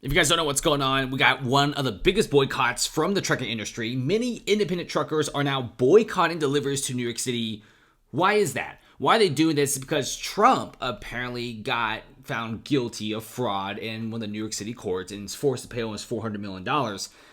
If you guys don't know what's going on, we got one of the biggest boycotts from the trucking industry. Many independent truckers are now boycotting deliveries to New York City. Why is that? Why are they doing this? Because Trump apparently got found guilty of fraud in one of the New York City courts and is forced to pay almost $400 million.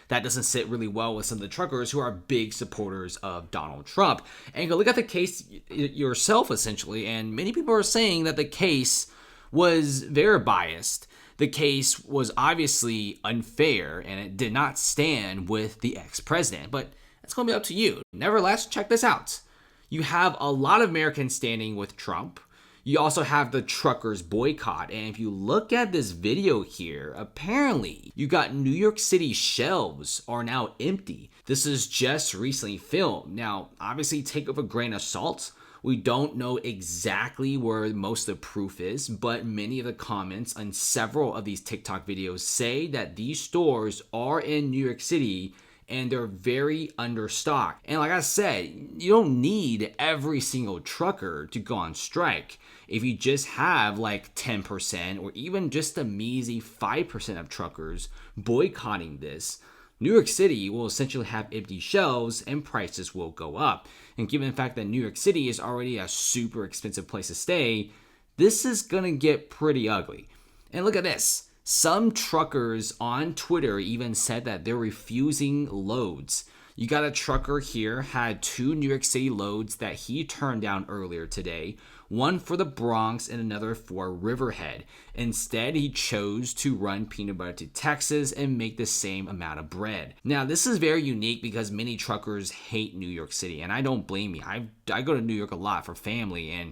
That doesn't sit really well with some of the truckers who are big supporters of Donald Trump. And you go look at the case yourself, essentially, and many people are saying that the case was very biased. The case was obviously unfair and it did not stand with the ex-president, but it's going to be up to you. Nevertheless, check this out. You have a lot of Americans standing with Trump. You also have the truckers boycott. And if you look at this video here, apparently you got New York City shelves are now empty. This is just recently filmed. Now, obviously take it with a grain of salt. We don't know exactly where most of the proof is, but many of the comments on several of these TikTok videos say that these stores are in New York City and they're very understocked. And like I said, you don't need every single trucker to go on strike. If you just have like 10% or even just a measly 5% of truckers boycotting this, New York City will essentially have empty shelves and prices will go up. And given the fact that New York City is already a super expensive place to stay, this is going to get pretty ugly. And look at this. Some truckers on Twitter even said that they're refusing loads. You got a trucker here, had 2 New York City loads that he turned down earlier today, one for the Bronx and another for Riverhead. Instead, he chose to run peanut butter to Texas and make the same amount of bread. Now, this is very unique because many truckers hate New York City, and I don't blame you. I go to New York a lot for family, and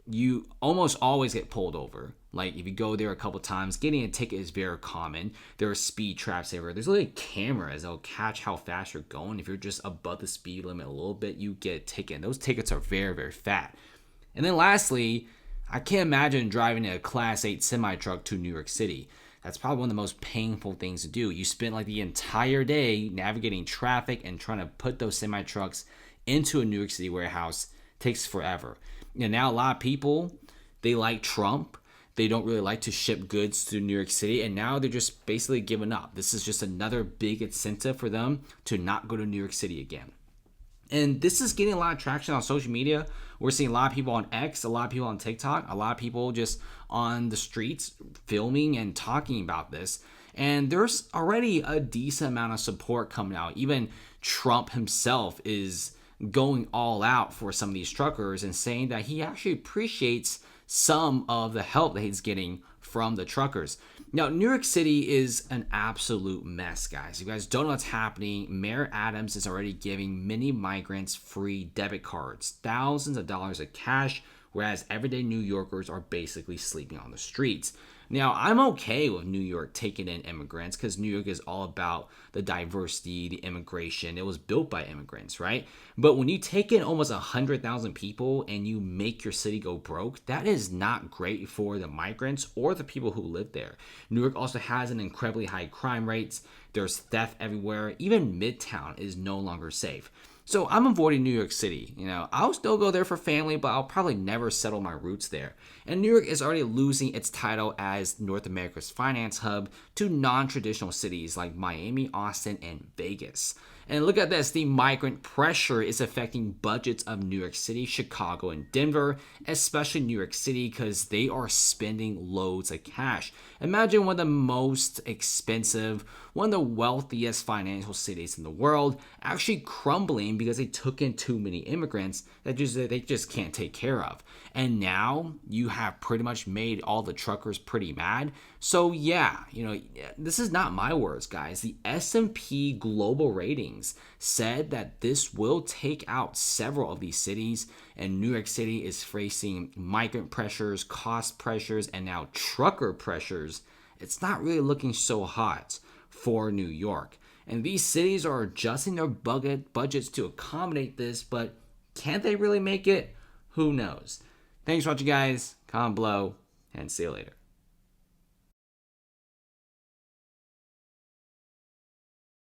you almost always get pulled over. Like, if you go there a couple times, getting a ticket is very common. There are speed traps everywhere. There's literally cameras that'll catch how fast you're going. If you're just above the speed limit a little bit, you get a ticket. And those tickets are very, very fat. And then lastly, I can't imagine driving a Class 8 semi-truck to New York City. That's probably one of the most painful things to do. You spend like the entire day navigating traffic and trying to put those semi-trucks into a New York City warehouse. It takes forever. And now a lot of people, they like Trump. They don't really like to ship goods to New York City, and now they're just basically giving up. This is just another big incentive for them to not go to New York City again. And this is getting a lot of traction on social media. We're seeing a lot of people on X, a lot of people on TikTok, a lot of people just on the streets filming and talking about this. And there's already a decent amount of support coming out. Even Trump himself is going all out for some of these truckers and saying that he actually appreciates some of the help that he's getting from the truckers. Now, New York City is an absolute mess, guys. You guys don't know what's happening. Mayor Adams is already giving many migrants free debit cards, thousands of dollars of cash, whereas everyday New Yorkers are basically sleeping on the streets. Now, I'm okay with New York taking in immigrants because New York is all about the diversity, the immigration. It was built by immigrants, right? But when you take in almost 100,000 people and you make your city go broke, that is not great for the migrants or the people who live there. New York also has an incredibly high crime rates. There's theft everywhere. Even Midtown is no longer safe. So I'm avoiding New York City. I'll still go there for family, but I'll probably never settle my roots there. And New York is already losing its title as North America's finance hub to non-traditional cities like Miami, Austin, and Vegas. And look at this, the migrant pressure is affecting budgets of New York City, Chicago, and Denver, especially New York City because they are spending loads of cash. Imagine one of the most expensive, one of the wealthiest financial cities in the world actually crumbling because they took in too many immigrants that they just can't take care of. And now you have pretty much made all the truckers pretty mad. So yeah, this is not my words, guys. The S&P Global Ratings said that this will take out several of these cities, and New York City is facing migrant pressures, cost pressures, and now trucker pressures. It's not really looking so hot for New York. And these cities are adjusting their budgets to accommodate this, but can't they really make it? Who knows? Thanks for watching, guys. Comment below, and see you later.